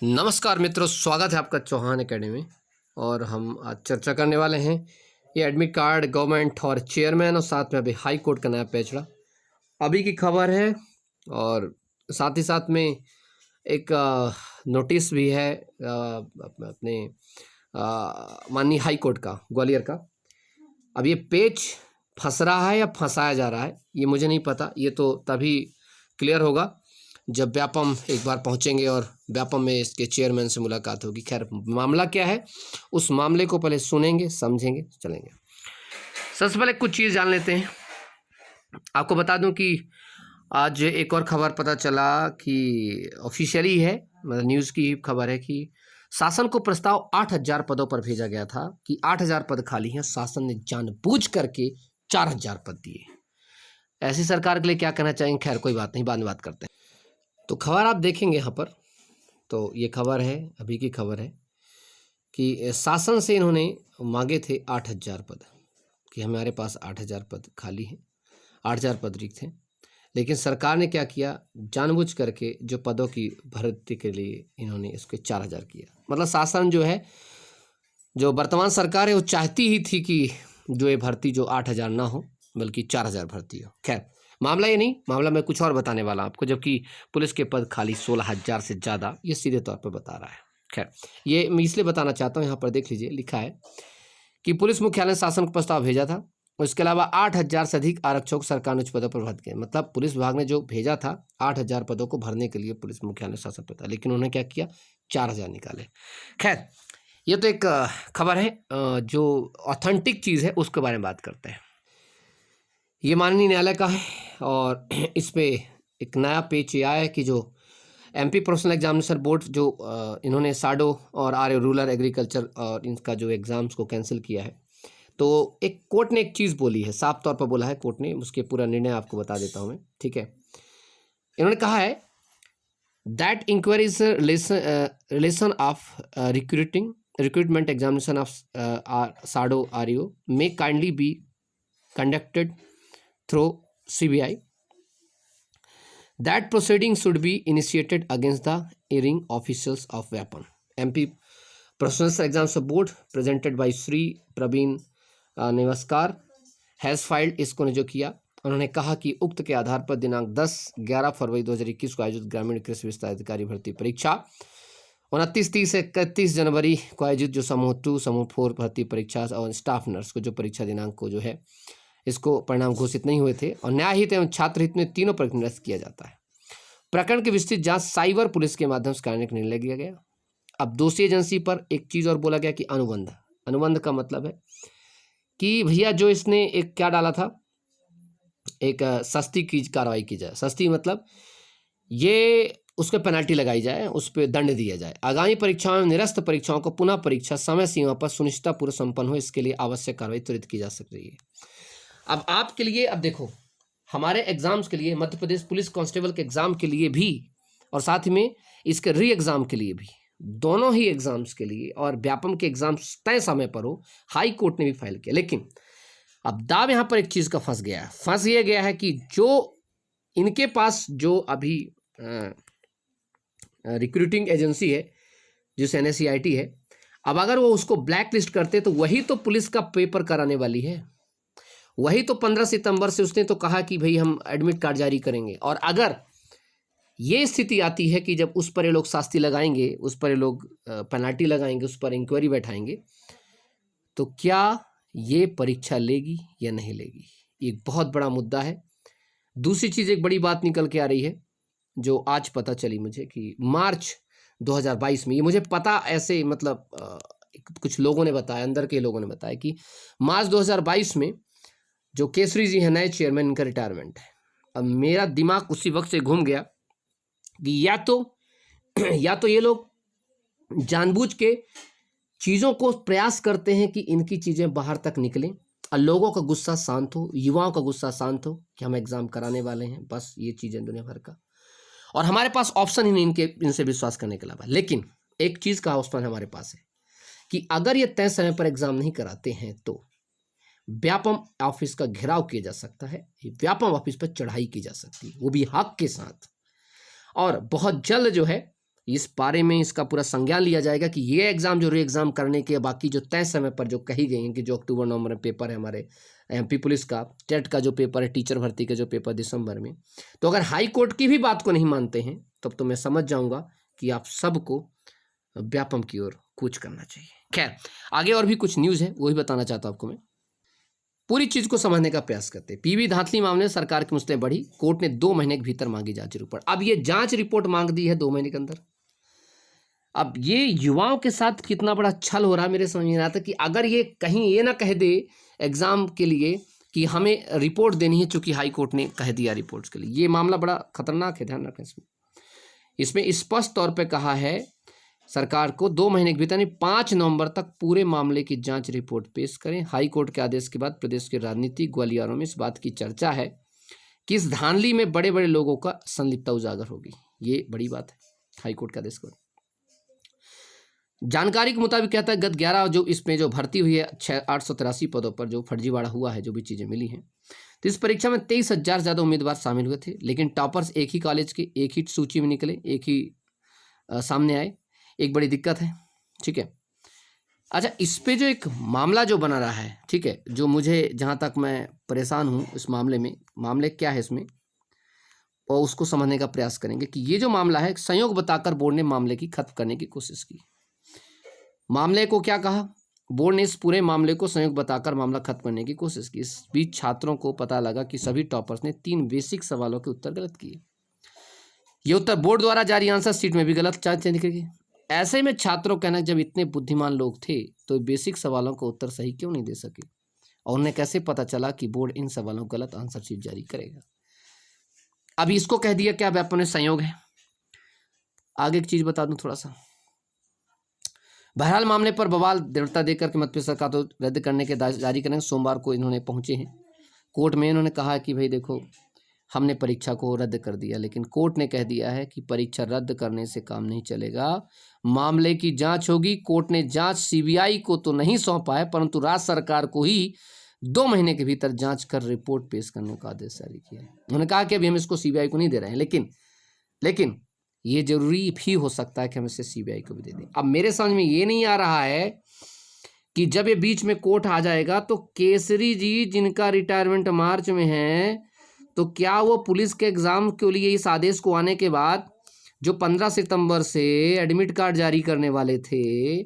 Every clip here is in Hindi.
नमस्कार मित्रों, स्वागत है आपका चौहान एकेडमी में। और हम आज चर्चा करने वाले हैं ये एडमिट कार्ड, गवर्नमेंट और चेयरमैन और साथ में अभी हाई कोर्ट का नया पेचड़ा अभी की खबर है। और साथ ही साथ में एक नोटिस भी है अपने माननीय हाई कोर्ट का ग्वालियर का। अब ये पेच फंस रहा है या फंसाया जा रहा है ये मुझे नहीं पता, ये तो तभी क्लियर होगा जब व्यापम एक बार पहुंचेंगे और व्यापम में इसके चेयरमैन से मुलाकात होगी। खैर, मामला क्या है उस मामले को पहले सुनेंगे, समझेंगे, चलेंगे। सबसे पहले कुछ चीज़ जान लेते हैं। आपको बता दूं कि आज एक और खबर पता चला कि ऑफिशियली है, मतलब न्यूज़ की खबर है कि शासन को प्रस्ताव 8,000 पदों पर भेजा गया था कि 8,000 पद खाली हैं। शासन ने जानबूझ करके 4,000 पद दिए। ऐसी सरकार के लिए क्या कहना चाहेंगे? खैर कोई बात नहीं, बाद में बात करते हैं। तो खबर आप देखेंगे यहाँ पर, तो ये खबर है, अभी की खबर है कि शासन से इन्होंने मांगे थे 8,000 पद कि हमारे पास 8,000 पद खाली हैं, 8,000 पद रिक्त हैं। लेकिन सरकार ने क्या किया, जानबूझ करके जो पदों की भर्ती के लिए इन्होंने इसके 4,000 किया। मतलब शासन जो है, जो वर्तमान सरकार है, वो चाहती ही थी कि जो ये भर्ती जो 8,000 ना हो बल्कि 4,000 भर्ती हो। खैर, मामला ये नहीं, मामला मैं कुछ और बताने वाला आपको, जबकि पुलिस के पद खाली 16,000 से ज़्यादा, ये सीधे तौर पर बता रहा है। खैर, ये मैं इसलिए बताना चाहता हूँ, यहाँ पर देख लीजिए, लिखा है कि पुलिस मुख्यालय शासन को प्रस्ताव भेजा था। उसके अलावा 8,000 से अधिक आरक्षकों को सरकार ने उच्च पदों पर भर्ती किया। मतलब पुलिस विभाग ने जो भेजा था 8,000 पदों को भरने के लिए पुलिस मुख्यालय शासन पर था, लेकिन उन्होंने क्या किया, 4,000 निकाले। खैर, ये तो एक खबर है, जो ऑथेंटिक चीज़ है उसके बारे में बात करते हैं। ये माननीय न्यायालय का है और इस पे एक नया पेच ये आया है कि जो एमपी प्रोफेशनल एग्जामिनेशन बोर्ड जो इन्होंने साडो और आर रूरल एग्रीकल्चर और इनका जो एग्ज़ाम्स को कैंसिल किया है, तो एक कोर्ट ने एक चीज़ बोली है, साफ तौर पर बोला है कोर्ट ने, उसके पूरा निर्णय आपको बता देता हूँ मैं, ठीक है। इन्होंने कहा है that inquiry is relation of recruitment examination of साडो are may kindly be conducted through CBI. That proceeding should be initiated against the erring officials of weapon. MP Professional Exams Board presented by Sri Praveen Nevaskar has filed। इसको ने जो किया, उन्होंने कहा कि उक्त के आधार पर दिनांक 10-11 फरवरी 2021 को आयोजित ग्रामीण कृषि विस्तार अधिकारी भर्ती परीक्षा, 29-30 से 31 जनवरी को आयोजित जो समूह 2 समूह 4 भर्ती परीक्षा और स्टाफ नर्स को जो परीक्षा दिनांक को जो है इसको परिणाम घोषित नहीं हुए थे, और न्याय हित एवं छात्र हित में तीनों प्रकरण निरस्त किया जाता है। प्रकरण की विस्तृत जांच साइबर पुलिस के माध्यम से कराने का निर्णय लिया गया। अब दोषी एजेंसी पर एक चीज़ और बोला गया कि अनुबंध का मतलब है कि भैया जो इसने एक क्या डाला था, एक सस्ती की कार्रवाई की जाए। सस्ती मतलब ये उस पर पेनल्टी लगाई जाए, उस पर दंड दिया जाए। आगामी परीक्षाओं में निरस्त परीक्षाओं को पुनः परीक्षा समय सीमा पर सुनिश्चितपूर्वक संपन्न हो, इसके लिए आवश्यक कार्रवाई त्वरित की जा सकती है। अब आपके लिए, अब देखो, हमारे एग्जाम्स के लिए, मध्य प्रदेश पुलिस कांस्टेबल के एग्जाम के लिए भी और साथ में इसके री एग्जाम के लिए भी, दोनों ही एग्जाम्स के लिए, और व्यापम के एग्जाम तय समय पर हो, हाई कोर्ट ने भी फाइल किया। लेकिन अब दाव यहाँ पर एक चीज़ का फंस ये गया है कि जो इनके पास जो अभी रिक्रूटिंग एजेंसी है जिस NSCIT है, अब अगर वो उसको ब्लैक लिस्ट करते तो वही तो पुलिस का पेपर कराने वाली है, वही तो 15 सितंबर से उसने तो कहा कि भाई हम एडमिट कार्ड जारी करेंगे। और अगर ये स्थिति आती है कि जब उस पर ये लोग शास्ति लगाएंगे, उस पर ये लोग पेनल्टी लगाएंगे, उस पर इंक्वायरी बैठाएंगे, तो क्या ये परीक्षा लेगी या नहीं लेगी, ये बहुत बड़ा मुद्दा है। दूसरी चीज़, एक बड़ी बात निकल के आ रही है जो आज पता चली मुझे कि मार्च 2022 में, ये मुझे पता ऐसे मतलब कुछ लोगों ने बताया, अंदर के लोगों ने बताया कि मार्च 2022 में जो केसरी जी हैं नए चेयरमैन, इनका रिटायरमेंट है। अब मेरा दिमाग उसी वक्त से घूम गया कि या तो ये लोग जानबूझ के चीज़ों को प्रयास करते हैं कि इनकी चीज़ें बाहर तक निकलें और लोगों का गुस्सा शांत हो, युवाओं का गुस्सा शांत हो कि हम एग्ज़ाम कराने वाले हैं, बस ये चीज़ें दुनिया भर का, और हमारे पास ऑप्शन ही नहीं इनसे विश्वास करने के अलावा। लेकिन एक चीज़ का ऑप्शन हमारे पास है कि अगर ये तय समय पर एग्ज़ाम नहीं कराते हैं तो व्यापम ऑफिस का घेराव किया जा सकता है, व्यापम ऑफिस पर चढ़ाई की जा सकती है, वो भी हक के साथ। और बहुत जल्द जो है इस बारे में इसका पूरा संज्ञान लिया जाएगा कि ये एग्ज़ाम जो री एग्ज़ाम करने के बाकी जो तय समय पर जो कही गई हैं कि जो अक्टूबर नवंबर में पेपर है हमारे एमपी पुलिस का, टेट का जो पेपर है, टीचर भर्ती का जो पेपर दिसंबर में, तो अगर हाई कोर्ट की भी बात को नहीं मानते हैं तब तो मैं समझ जाऊंगा कि आप सबको व्यापम की ओर कूच करना चाहिए। खैर, आगे और भी कुछ न्यूज़ है, वही बताना चाहता हूं आपको मैं। पूरी चीज को समझने का प्रयास करते हैं। पीवी धांधली मामले में सरकार की मुस्तैद बढ़ी, कोर्ट ने 2 महीने के भीतर मांगी जांच रिपोर्ट। अब ये जांच रिपोर्ट मांग दी है 2 महीने के अंदर। अब ये युवाओं के साथ कितना बड़ा छल हो रहा है मेरे समझ में नहीं आता कि अगर ये कहीं ये ना कह दे एग्जाम के लिए कि हमें रिपोर्ट देनी है, चूंकि हाई कोर्ट ने कह दिया रिपोर्ट्स के लिए। ये मामला बड़ा खतरनाक है, ध्यान रखें इसमें स्पष्ट तौर पे कहा है सरकार को 2 महीने के भीतर नहीं 5 नवंबर तक पूरे मामले की जांच रिपोर्ट पेश करें। हाई कोर्ट के आदेश के बाद प्रदेश के राजनीतिक गलियारों में इस बात की चर्चा है कि इस धांधली में बड़े बड़े लोगों का संलिप्तता उजागर होगी। ये बड़ी बात है हाई कोर्ट के आदेश को। जानकारी के मुताबिक कहता है गत 11 जो इसमें जो भर्ती हुई है 883 पदों पर जो फर्जीवाड़ा हुआ है, जो भी चीज़ें मिली हैं, तो इस परीक्षा में 23,000 ज़्यादा उम्मीदवार शामिल हुए थे, लेकिन टॉपर्स एक ही कॉलेज के एक ही सूची में निकले, एक ही सामने आए। एक बड़ी दिक्कत है, ठीक है। अच्छा, इस पे जो एक मामला जो बना रहा है, ठीक है, जो मुझे जहाँ तक मैं परेशान हूँ इस मामले में, मामले क्या है इसमें और उसको समझने का प्रयास करेंगे कि ये जो मामला है संयोग बताकर बोर्ड ने मामले की खत्म करने की कोशिश की। मामले को क्या कहा, बोर्ड ने इस पूरे मामले को संयोग बताकर मामला खत्म करने की कोशिश की। इस बीच छात्रों को पता लगा कि सभी टॉपर्स ने 3 बेसिक सवालों के उत्तर गलत किए। ये उत्तर बोर्ड द्वारा जारी आंसर शीट में भी गलत चांस निकले। ऐसे में छात्रों कहना जब इतने बुद्धिमान लोग थे तो बेसिक सवालों का उत्तर सही क्यों नहीं दे सके, और उन्हें कैसे पता चला कि बोर्ड इन सवालों का गलत आंसर शीट जारी करेगा। अभी इसको कह दिया क्या व्यापम में संयोग है। आगे एक चीज बता दूं थोड़ा सा। बहरहाल मामले पर बवाल दृढ़ता देकर के मध्य सरकार तो रद्द करने के जारी करेंगे। सोमवार को इन्होंने पहुंचे हैं कोर्ट में। इन्होंने कहा कि भाई देखो, हमने परीक्षा को रद्द कर दिया, लेकिन कोर्ट ने कह दिया है कि परीक्षा रद्द करने से काम नहीं चलेगा, मामले की जांच होगी। कोर्ट ने जांच सीबीआई को तो नहीं सौंपा है, परंतु राज्य सरकार को ही 2 महीने के भीतर जांच कर रिपोर्ट पेश करने का आदेश जारी किया है। उन्होंने कहा कि अभी हम इसको सीबीआई को नहीं दे रहे हैं, लेकिन ये जरूरी भी हो सकता है कि हम इसे सीबीआई को भी दे दें। अब मेरे समझ में ये नहीं आ रहा है कि जब ये बीच में कोर्ट आ जाएगा तो केसरी जी जिनका रिटायरमेंट मार्च में है, तो क्या वो पुलिस के एग्जाम के लिए इस आदेश को आने के बाद जो 15 सितंबर से एडमिट कार्ड जारी करने वाले थे,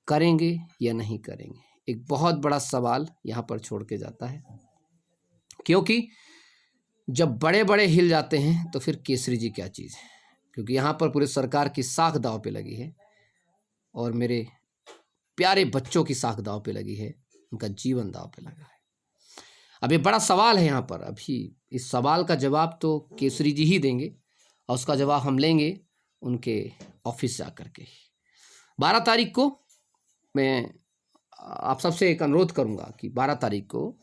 करेंगे या नहीं करेंगे। एक बहुत बड़ा सवाल यहाँ पर छोड़ के जाता है, क्योंकि जब बड़े बड़े हिल जाते हैं तो फिर केसरी जी क्या चीज़ है। क्योंकि यहाँ पर पूरी सरकार की साख दांव पे लगी है और मेरे प्यारे बच्चों की साख दांव पे लगी है, उनका जीवन दांव पे लगा है। अब ये बड़ा सवाल है यहाँ पर। अभी इस सवाल का जवाब तो केसरी जी ही देंगे और उसका जवाब हम लेंगे उनके ऑफिस से आकर के। 12 तारीख को मैं आप सबसे एक अनुरोध करूँगा कि 12 तारीख को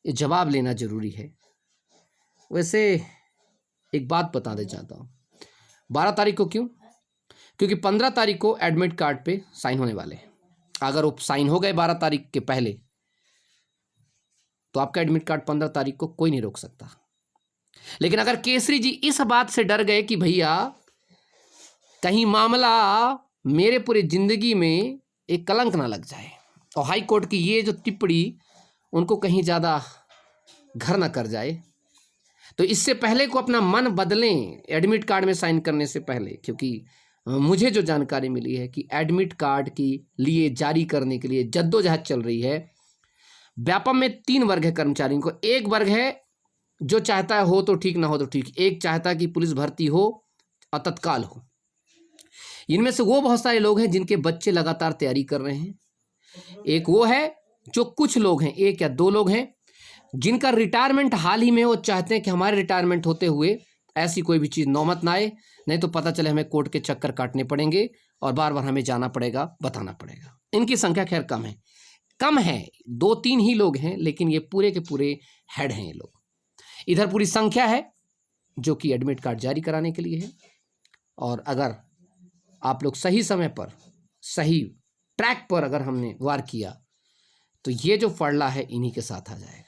ये जवाब लेना ज़रूरी है। वैसे एक बात बताना चाहता हूँ, 12 तारीख को क्यों? क्योंकि 15 तारीख को एडमिट कार्ड पे साइन होने वाले हैं। अगर वो साइन हो गए 12 तारीख के पहले तो आपका एडमिट कार्ड 15 तारीख को कोई नहीं रोक सकता। लेकिन अगर केसरी जी इस बात से डर गए कि भैया कहीं मामला मेरे पूरे जिंदगी में एक कलंक ना लग जाए और हाई कोर्ट की ये जो टिप्पणी उनको कहीं ज़्यादा घर ना कर जाए, तो इससे पहले को अपना मन बदलें एडमिट कार्ड में साइन करने से पहले। क्योंकि मुझे जो जानकारी मिली है कि एडमिट कार्ड की लिए जारी करने के लिए जद्दोजहद चल रही है। व्यापम में 3 वर्ग है कर्मचारियों को। एक वर्ग है जो चाहता है हो तो ठीक, ना हो तो ठीक। एक चाहता है कि पुलिस भर्ती हो और तत्काल हो। इनमें से वो बहुत सारे लोग हैं जिनके बच्चे लगातार तैयारी कर रहे हैं। एक वो है जो कुछ लोग हैं, 1 या 2 लोग हैं जिनका रिटायरमेंट हाल ही में, वो चाहते हैं कि हमारे रिटायरमेंट होते हुए ऐसी कोई भी चीज़ नौबत ना आए, नहीं तो पता चले हमें कोर्ट के चक्कर काटने पड़ेंगे और बार बार हमें जाना पड़ेगा, बताना पड़ेगा। इनकी संख्या खैर कम है 2-3 ही लोग हैं, लेकिन ये पूरे के पूरे हेड हैं ये लोग। इधर पूरी संख्या है जो कि एडमिट कार्ड जारी कराने के लिए है। और अगर आप लोग सही समय पर सही ट्रैक पर अगर हमने वार किया तो ये जो फड़ला है इन्हीं के साथ आ जाएगा।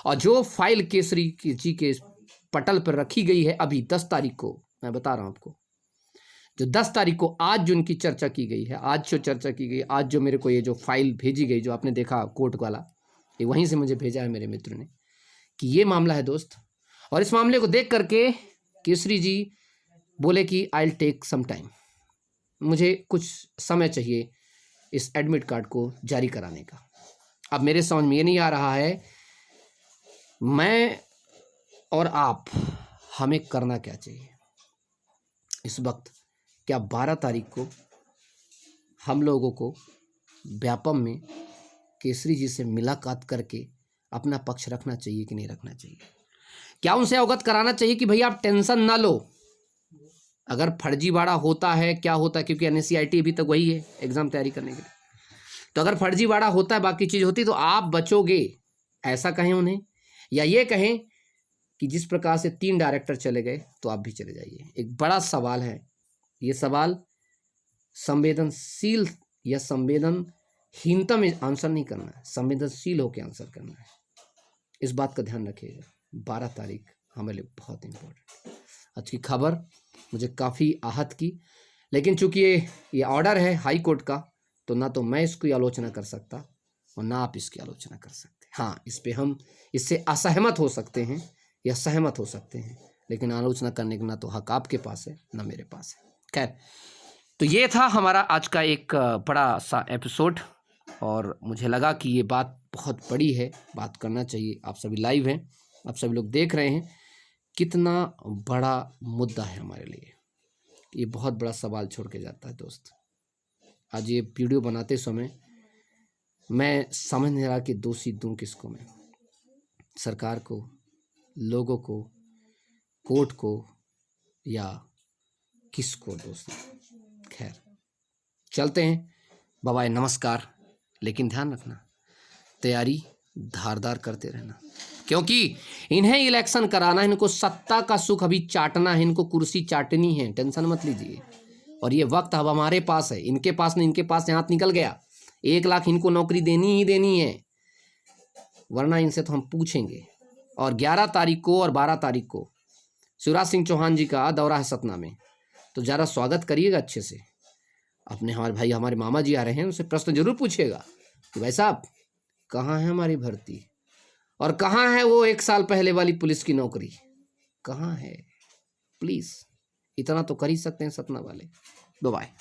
और जो फाइल केसरी जी के पटल पर रखी गई है अभी 10 तारीख को, मैं बता रहा हूँ आपको, जो 10 तारीख को आज जो उनकी चर्चा की गई है, आज जो चर्चा की गई, आज जो मेरे को ये जो फाइल भेजी गई, जो आपने देखा कोर्ट वाला, ये वहीं से मुझे भेजा है मेरे मित्र ने, कि ये मामला है दोस्त। और इस मामले को देख करके केसरी जी बोले कि I will take some time, मुझे कुछ समय चाहिए इस एडमिट कार्ड को जारी कराने का। अब मेरे समझ में ये नहीं आ रहा है मैं और आप, हमें करना क्या चाहिए इस वक्त। क्या 12 तारीख को हम लोगों को व्यापम में केसरी जी से मुलाकात करके अपना पक्ष रखना चाहिए कि नहीं रखना चाहिए? क्या उनसे अवगत कराना चाहिए कि भैया आप टेंशन ना लो, अगर फर्जीवाड़ा होता है, क्या होता है, क्योंकि NSCIT अभी तक वही है एग्जाम तैयारी करने के लिए, तो अगर फर्जीवाड़ा होता है, बाकी चीज़ होती, तो आप बचोगे, ऐसा कहें उन्हें, या ये कहें कि जिस प्रकार से 3 डायरेक्टर चले गए तो आप भी चले जाइए। एक बड़ा सवाल है, ये सवाल संवेदनशील या संवेदनहीनता में आंसर नहीं करना है, संवेदनशील होकर आंसर करना है। इस बात का ध्यान रखिएगा। 12 तारीख हमारे लिए बहुत इंपॉर्टेंट। आज की खबर मुझे काफ़ी आहत की, लेकिन चूंकि ये ऑर्डर है हाई कोर्ट का, तो ना तो मैं इसकी आलोचना कर सकता और ना आप इसकी आलोचना कर सकते। हाँ, इस पे हम इससे असहमत हो सकते हैं या सहमत हो सकते हैं, लेकिन आलोचना करने का ना तो हक आपके पास है ना मेरे पास है। खैर, तो ये था हमारा आज का एक बड़ा सा एपिसोड, और मुझे लगा कि ये बात बहुत बड़ी है, बात करना चाहिए। आप सभी लाइव हैं, आप सभी लोग देख रहे हैं, कितना बड़ा मुद्दा है हमारे लिए। ये बहुत बड़ा सवाल छोड़ के जाता है दोस्त। आज ये वीडियो बनाते समय मैं समझ नहीं रहा कि दोषी दूं किसको मैं, सरकार को, लोगों को, कोर्ट को, या किसको दोस्त। खैर, चलते हैं, बाय बाय, नमस्कार। लेकिन ध्यान रखना, तैयारी धारदार करते रहना, क्योंकि इन्हें इलेक्शन कराना है, इनको सत्ता का सुख अभी चाटना है, इनको कुर्सी चाटनी है, टेंशन मत लीजिए। और ये वक्त अब हमारे पास है, इनके पास नहीं, इनके पास से हाथ निकल गया। 1 लाख इनको नौकरी देनी ही देनी है, वरना इनसे तो हम पूछेंगे। और 11 तारीख को और 12 तारीख को शिवराज सिंह चौहान जी का दौरा है सतना में, तो ज़रा स्वागत करिएगा अच्छे से। अपने हमारे भाई, हमारे मामा जी आ रहे हैं, उनसे प्रश्न जरूर पूछिएगा कि भाई साहब कहाँ है हमारी भर्ती, और कहाँ है वो 1 साल पहले वाली पुलिस की नौकरी, कहाँ है? प्लीज़ इतना तो कर ही सकते हैं सतना वाले। Bye bye.